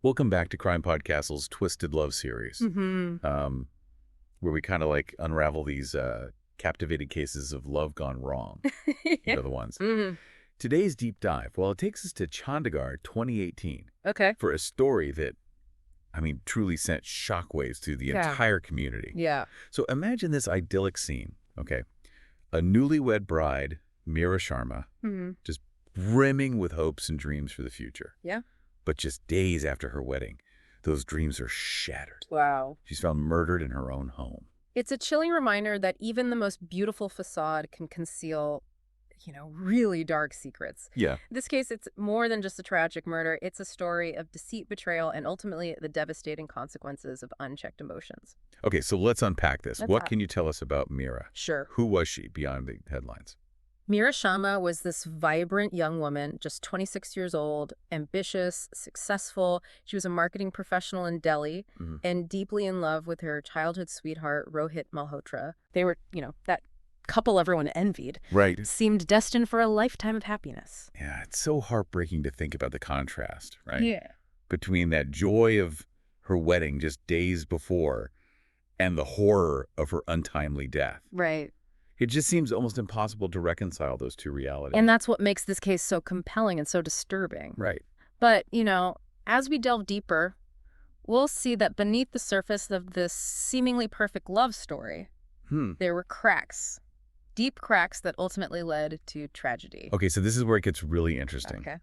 Welcome back to CrimePod Castle's Twisted Love series, where we kind of like unravel these captivating cases of love gone wrong. You know the ones. Today's deep dive, well, it takes us to Chandigarh 2018 Okay. for a story that, I mean, truly sent shockwaves through the entire community. Yeah. So imagine this idyllic scene, okay? A newlywed bride, Meera Sharma, just brimming with hopes and dreams for the future. Yeah. But just days after her wedding, those dreams are shattered. Wow. She's found murdered in her own home. It's a chilling reminder that even the most beautiful facade can conceal, really dark secrets. Yeah. In this case, it's more than just a tragic murder. It's a story of deceit, betrayal, and ultimately the devastating consequences of unchecked emotions. Okay, so let's unpack this. Let's What can you tell us about Meera? Sure. Who was she beyond the headlines? Meera Sharma was this vibrant young woman, just 26 years old, ambitious, successful. She was a marketing professional in Delhi and deeply in love with her childhood sweetheart, Rohit Malhotra. They were, that couple everyone envied. Right. Seemed destined for a lifetime of happiness. Yeah, it's so heartbreaking to think about the contrast, right? Yeah. Between that joy of her wedding just days before and the horror of her untimely death. Right. It just seems almost impossible to reconcile those two realities. And that's what makes this case so compelling and so disturbing. Right. But, as we delve deeper, we'll see that beneath the surface of this seemingly perfect love story, there were cracks, deep cracks that ultimately led to tragedy. Okay, so this is where it gets really interesting. Okay.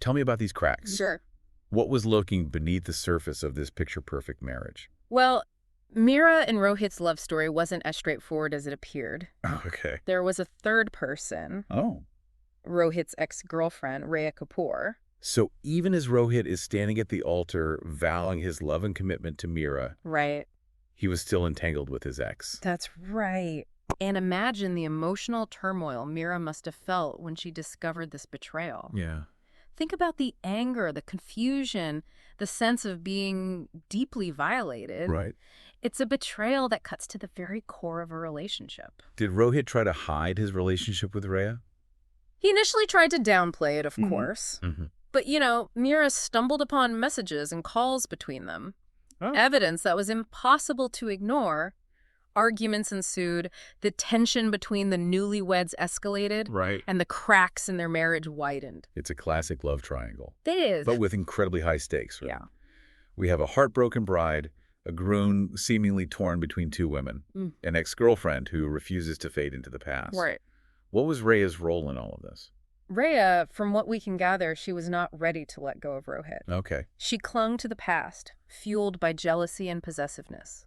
Tell me about these cracks. Sure. What was lurking beneath the surface of this picture-perfect marriage? Well, Meera and Rohit's love story wasn't as straightforward as it appeared. Oh, okay. There was a third person, Oh. Rohit's ex-girlfriend, Rhea Kapoor. So even as Rohit is standing at the altar vowing his love and commitment to Meera, Right. he was still entangled with his ex. That's right. And imagine the emotional turmoil Meera must have felt when she discovered this betrayal. Yeah. Think about the anger, the confusion, the sense of being deeply violated. Right. It's a betrayal that cuts to the very core of a relationship. Did Rohit try to hide his relationship with Rhea? He initially tried to downplay it, of course. But, Meera stumbled upon messages and calls between them. Oh. Evidence that was impossible to ignore. Arguments ensued. The tension between the newlyweds escalated. Right. And the cracks in their marriage widened. It's a classic love triangle. It is. But with incredibly high stakes, right? Yeah. We have a heartbroken bride, a groom seemingly torn between two women, an ex-girlfriend who refuses to fade into the past. Right. What was Rhea's role in all of this? Rhea, from what we can gather, she was not ready to let go of Rohit. Okay. She clung to the past, fueled by jealousy and possessiveness.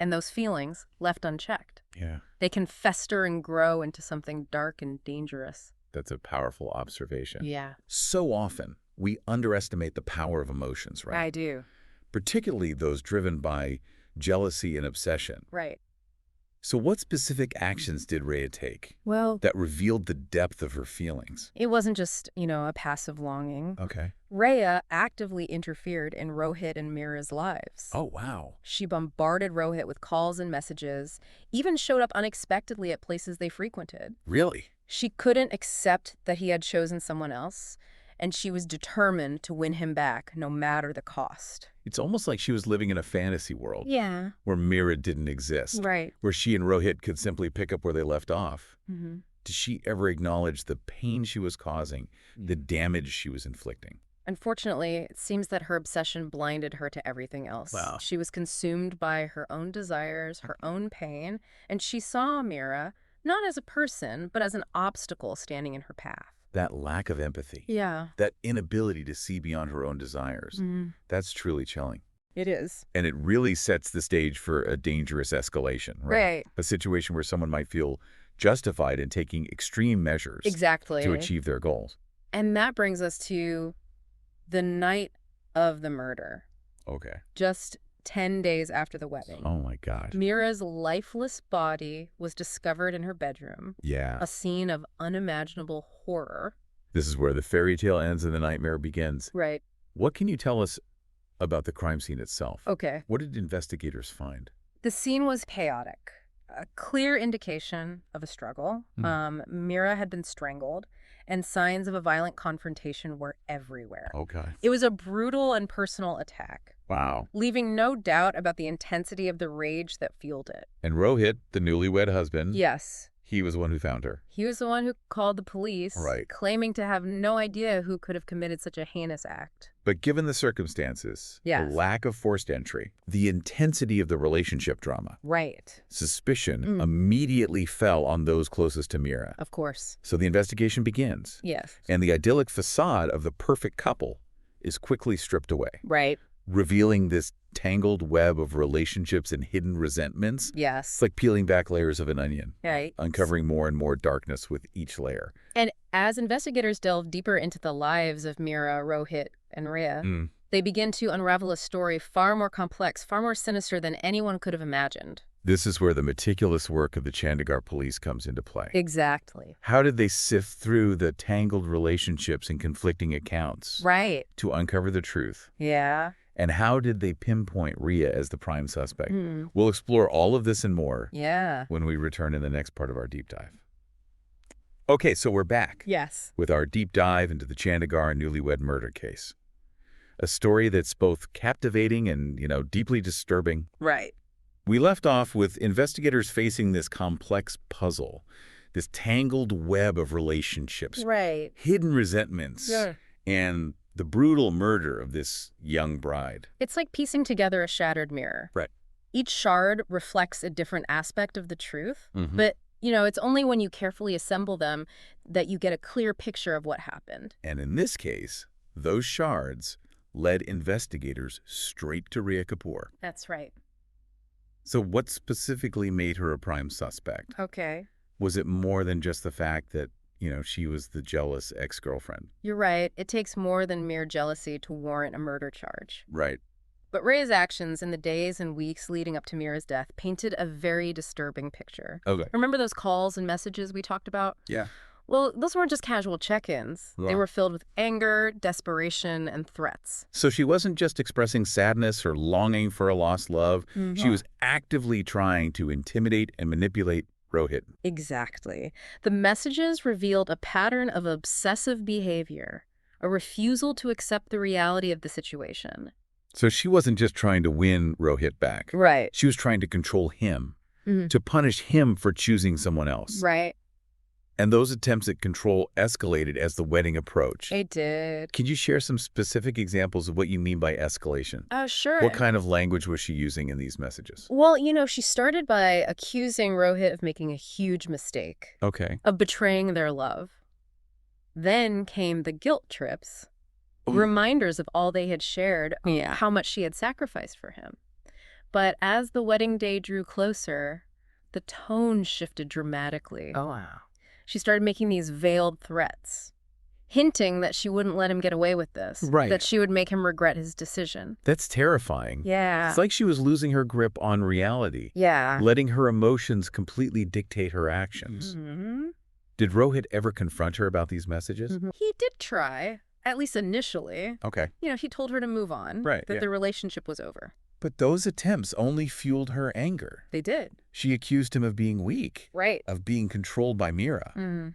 And those feelings, left unchecked, Yeah. they can fester and grow into something dark and dangerous. That's a powerful observation. Yeah. So often, we underestimate the power of emotions, right? I do. Particularly those driven by jealousy and obsession. Right. So what specific actions did Rhea take Well, that revealed the depth of her feelings? it wasn't just, a passive longing. Okay. Rhea actively interfered in Rohit and Meera's lives. Oh, wow. She bombarded Rohit with calls and messages, even showed up unexpectedly at places they frequented. Really? She couldn't accept that he had chosen someone else, and she was determined to win him back, no matter the cost. It's almost like she was living in a fantasy world Yeah. where Meera didn't exist, Right. where she and Rohit could simply pick up where they left off. Did she ever acknowledge the pain she was causing, the damage she was inflicting? Unfortunately, it seems that her obsession blinded her to everything else. Wow. She was consumed by her own desires, her own pain, and she saw Meera not as a person, but as an obstacle standing in her path. That lack of empathy, Yeah. that inability to see beyond her own desires, that's truly chilling. It is. And it really sets the stage for a dangerous escalation, right? Right. A situation where someone might feel justified in taking extreme measures Exactly. to achieve their goals. And that brings us to the night of the murder, Okay. just 10 days after the wedding. Oh, my God. Meera's lifeless body was discovered in her bedroom, Yeah. a scene of unimaginable horror. This is where the fairy tale ends and the nightmare begins. Right. What can you tell us about the crime scene itself? Okay. What did investigators find? The scene was chaotic, a clear indication of a struggle. Meera had been strangled, and signs of a violent confrontation were everywhere. Okay. It was a brutal and personal attack, Wow. leaving no doubt about the intensity of the rage that fueled it. And Rohit, the newlywed husband, Yes. he was the one who found her. He was the one who called the police, Right. claiming to have no idea who could have committed such a heinous act. But given the circumstances, Yes. the lack of forced entry, the intensity of the relationship drama, Right. suspicion immediately fell on those closest to Meera. Of course. So the investigation begins. Yes. And the idyllic facade of the perfect couple is quickly stripped away, Right. revealing this tangled web of relationships and hidden resentments. Yes. It's like peeling back layers of an onion, Right. uncovering more and more darkness with each layer. And as investigators delve deeper into the lives of Meera, Rohit, and Rhea, they begin to unravel a story far more complex, far more sinister than anyone could have imagined. This is where the meticulous work of the Chandigarh police comes into play. Exactly. How did they sift through the tangled relationships and conflicting accounts Right. to uncover the truth? Yeah. And how did they pinpoint Rhea as the prime suspect? We'll explore all of this and more when we return in the next part of our deep dive. Okay, so we're back Yes. with our deep dive into the Chandigarh newlywed murder case. A story that's both captivating and, deeply disturbing. Right. We left off with investigators facing this complex puzzle, this tangled web of relationships, Right. hidden resentments, Yeah. and the brutal murder of this young bride. It's like piecing together a shattered mirror. Right. Each shard reflects a different aspect of the truth, but, it's only when you carefully assemble them that you get a clear picture of what happened. And in this case, those shards led investigators straight to Rhea Kapoor. That's right. So what specifically made her a prime suspect? Okay. Was it more than just the fact that, she was the jealous ex-girlfriend? You're right. It takes more than mere jealousy to warrant a murder charge. Right. But Rhea's actions in the days and weeks leading up to Meera's death painted a very disturbing picture. Okay. Remember those calls and messages we talked about? Yeah. Well, those weren't just casual check-ins. Yeah. They were filled with anger, desperation, and threats. So she wasn't just expressing sadness or longing for a lost love. She was actively trying to intimidate and manipulate Rohit. Exactly. The messages revealed a pattern of obsessive behavior, a refusal to accept the reality of the situation. So she wasn't just trying to win Rohit back. Right. She was trying to control him, to punish him for choosing someone else. Right. And those attempts at control escalated as the wedding approached. They did. Can you share some specific examples of what you mean by escalation? Oh, sure. What kind of language was she using in these messages? Well, she started by accusing Rohit of making a huge mistake, Okay. of betraying their love. Then came the guilt trips, reminders of all they had shared, how much she had sacrificed for him. But as the wedding day drew closer, the tone shifted dramatically. Oh, wow. She started making these veiled threats, hinting that she wouldn't let him get away with this, Right. that she would make him regret his decision. That's terrifying. Yeah. It's like she was losing her grip on reality, Yeah. letting her emotions completely dictate her actions. Did Rohit ever confront her about these messages? He did try, at least initially. Okay. He told her to move on, Right, that yeah. the relationship was over. But those attempts only fueled her anger. They did. She accused him of being weak, Right. of being controlled by Meera.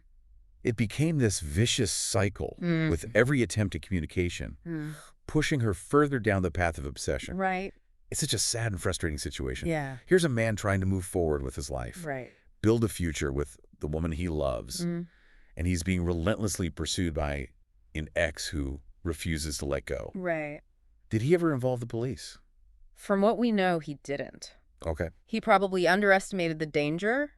It became this vicious cycle with every attempt at communication, pushing her further down the path of obsession. Right. It's such a sad and frustrating situation. Yeah. Here's a man trying to move forward with his life, Right. build a future with the woman he loves, and he's being relentlessly pursued by an ex who refuses to let go. Right. Did he ever involve the police? From what we know, he didn't. Okay. He probably underestimated the danger,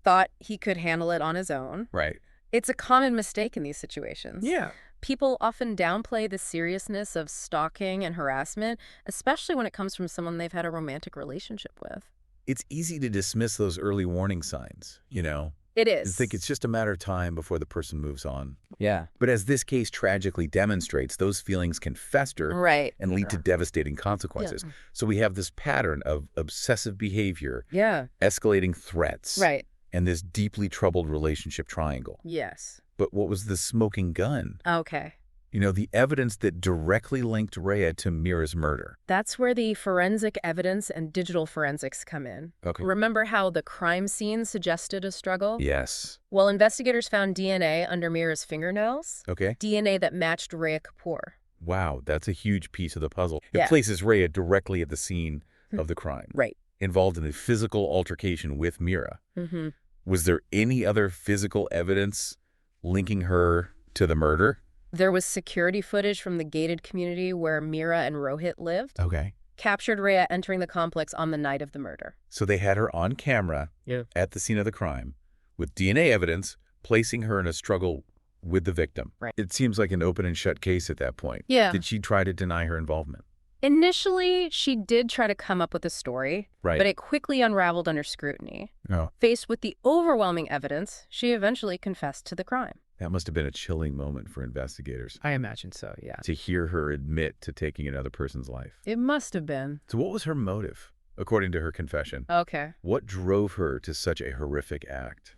thought he could handle it on his own. Right. It's a common mistake in these situations. Yeah. People often downplay the seriousness of stalking and harassment, especially when it comes from someone they've had a romantic relationship with. It's easy to dismiss those early warning signs, It and is. think it's just a matter of time before the person moves on. Yeah. But as this case tragically demonstrates, those feelings can fester Right. and lead to devastating consequences. So we have this pattern of obsessive behavior, Yeah. escalating threats, Right. and this deeply troubled relationship triangle. Yes. But what was the smoking gun? Okay. You know, the evidence that directly linked Rhea to Meera's murder. That's where the forensic evidence and digital forensics come in. Okay. Remember how the crime scene suggested a struggle? Yes. Well, investigators found DNA under Meera's fingernails. Okay. DNA that matched Rhea Kapoor. Wow, that's a huge piece of the puzzle. It Yeah. places Rhea directly at the scene of the crime. Right. Involved in the physical altercation with Meera. Mm-hmm. Was there any other physical evidence linking her to the murder? There was security footage from the gated community where Meera and Rohit lived. Okay. Captured Rhea entering the complex on the night of the murder. So they had her on camera at the scene of the crime with DNA evidence placing her in a struggle with the victim. Right. It seems like an open and shut case at that point. Yeah. Did she try to deny her involvement? Initially, she did try to come up with a story, Right. but it quickly unraveled under scrutiny. Oh. Faced with the overwhelming evidence, she eventually confessed to the crime. That must have been a chilling moment for investigators. I imagine so, yeah. To hear her admit to taking another person's life. It must have been. So what was her motive, according to her confession? Okay. What drove her to such a horrific act?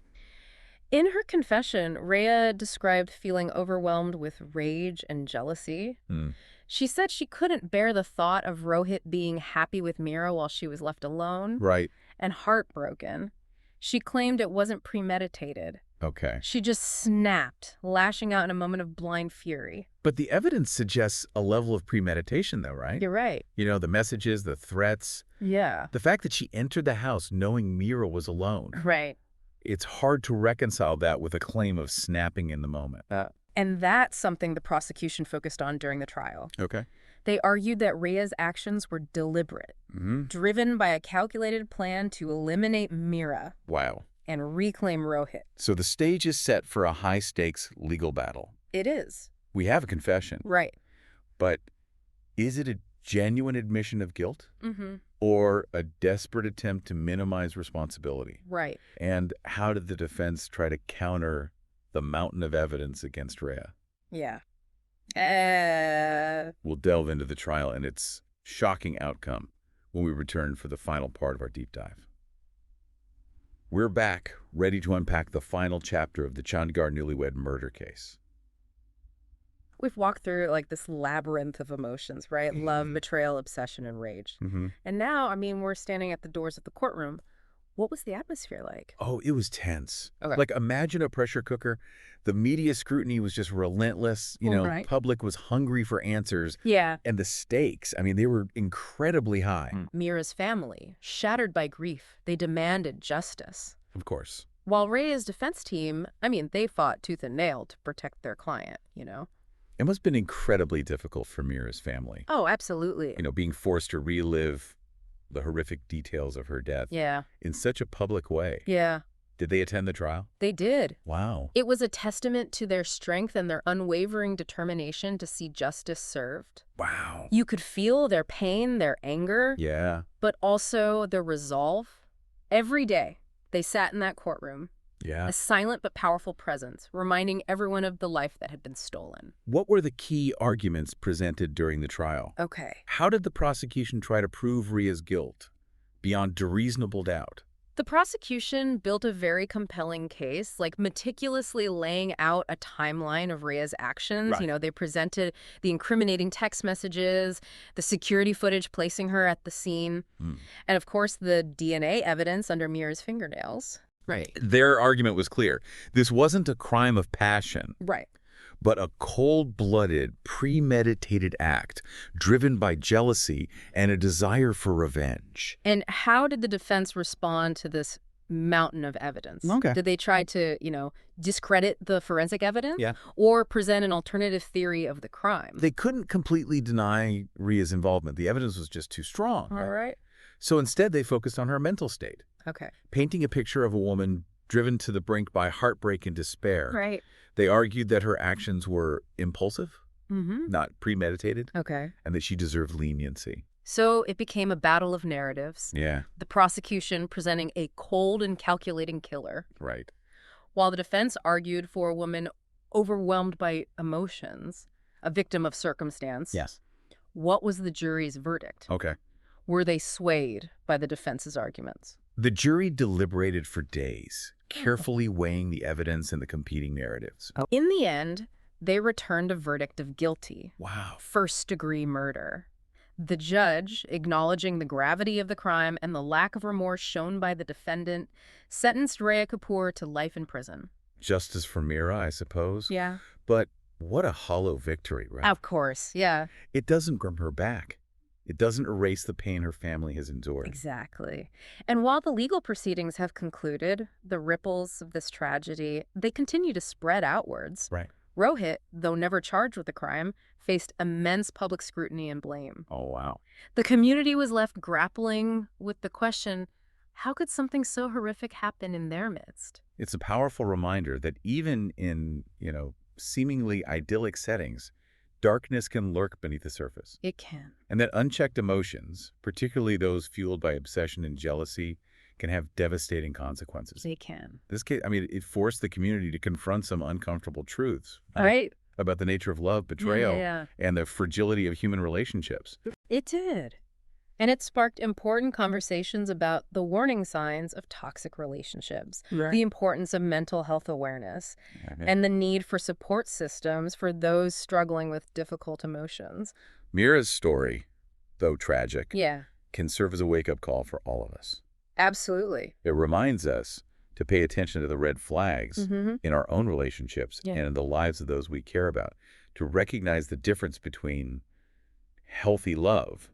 In her confession, Rhea described feeling overwhelmed with rage and jealousy. She said she couldn't bear the thought of Rohit being happy with Meera while she was left alone. Right. And heartbroken. She claimed it wasn't premeditated. Okay. She just snapped, lashing out in a moment of blind fury. But the evidence suggests a level of premeditation, though, right? You're right. You know, the messages, the threats. Yeah. The fact that she entered the house knowing Meera was alone. Right. It's hard to reconcile that with a claim of snapping in the moment. And that's something the prosecution focused on during the trial. Okay. They argued that Rhea's actions were deliberate, driven by a calculated plan to eliminate Meera Wow. and reclaim Rohit. So the stage is set for a high-stakes legal battle. It is. We have a confession. Right. But is it a genuine admission of guilt? Mm-hmm. Or a desperate attempt to minimize responsibility? Right. And how did the defense try to counter the mountain of evidence against Rhea? Yeah. We'll delve into the trial and its shocking outcome when we return for the final part of our deep dive. We're back, ready to unpack the final chapter of the Chandigarh Newlywed murder case. We've walked through like this labyrinth of emotions, right? Love, betrayal, obsession, and rage. And now, I mean, we're standing at the doors of the courtroom. What was the atmosphere like? Oh, it was tense. Okay. Like, imagine a pressure cooker. The media scrutiny was just relentless. You know, Right. public was hungry for answers. Yeah. And the stakes, I mean, they were incredibly high. Meera's family, shattered by grief, they demanded justice. Of course. While Rhea's defense team, I mean, they fought tooth and nail to protect their client, you know? It must have been incredibly difficult for Meera's family. Oh, absolutely. You know, being forced to relive the horrific details of her death Yeah. in such a public way. Yeah. Did they attend the trial? They did. Wow. It was a testament to their strength and their unwavering determination to see justice served. Wow. You could feel their pain, their anger, Yeah. but also their resolve. Every day, they sat in that courtroom, Yeah. a silent but powerful presence, reminding everyone of the life that had been stolen. What were the key arguments presented during the trial? Okay. How did the prosecution try to prove Rhea's guilt beyond a reasonable doubt? The prosecution built a very compelling case, like meticulously laying out a timeline of Rhea's actions. Right. You know, they presented the incriminating text messages, the security footage placing her at the scene, and of course the DNA evidence under Meera's fingernails. Right. Their argument was clear. This wasn't a crime of passion, Right. but a cold-blooded, premeditated act driven by jealousy and a desire for revenge. And how did the defense respond to this mountain of evidence? Okay. Did they try to, discredit the forensic evidence? Yeah. Or present an alternative theory of the crime? They couldn't completely deny Rhea's involvement. The evidence was just too strong. All right. So instead, they focused on her mental state, Okay. painting a picture of a woman driven to the brink by heartbreak and despair. Right. They argued that her actions were impulsive, Mm-hmm. not premeditated, Okay. and that she deserved leniency. So it became a battle of narratives. Yeah, The prosecution presenting a cold and calculating killer, right. while the defense argued for a woman overwhelmed by emotions, a victim of circumstance. Yes. What was the jury's verdict? Okay. Were they swayed by the defense's arguments? The jury deliberated for days, carefully weighing the evidence and the competing narratives. In the end, they returned a verdict of guilty. Wow. First-degree murder. The judge, acknowledging the gravity of the crime and the lack of remorse shown by the defendant, sentenced Rhea Kapoor to life in prison. Justice for Meera, I suppose. Yeah. But what a hollow victory, right? Of course, yeah. It doesn't bring her back. It doesn't erase the pain her family has endured. Exactly. And while the legal proceedings have concluded, the ripples of this tragedy, they continue to spread outwards. Right. Rohit, though never charged with the crime, faced immense public scrutiny and blame. Oh, wow. The community was left grappling with the question, how could something so horrific happen in their midst? It's a powerful reminder that even in, seemingly idyllic settings, darkness can lurk beneath the surface. It can. And that unchecked emotions, particularly those fueled by obsession and jealousy, can have devastating consequences. They can. This case, it forced the community to confront some uncomfortable truths. Right. About the nature of love, betrayal, Yeah. and the fragility of human relationships. It did. And it sparked important conversations about the warning signs of toxic relationships, the importance of mental health awareness, and the need for support systems for those struggling with difficult emotions. Meera's story, though tragic, Yeah. can serve as a wake-up call for all of us. Absolutely. It reminds us to pay attention to the red flags in our own relationships and in the lives of those we care about, to recognize the difference between healthy love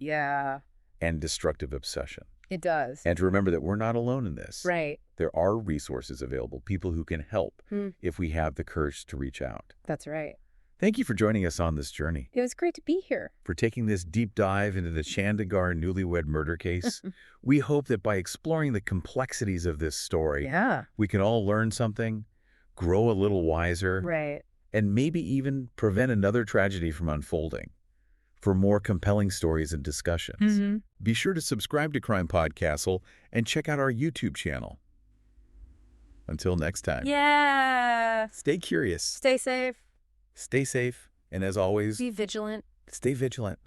and destructive obsession. It does. And to remember that we're not alone in this. Right. There are resources available, people who can help if we have the courage to reach out. That's right. Thank you for joining us on this journey, It was great to be here. for taking this deep dive into the Chandigarh Newlywed murder case. We hope that by exploring the complexities of this story, we can all learn something, grow a little wiser, Right. and maybe even prevent another tragedy from unfolding. For more compelling stories and discussions, be sure to subscribe to CrimePod Castle and check out our YouTube channel. Until next time. Yeah. Stay curious, Stay safe. stay safe, and as always, Be vigilant. stay vigilant.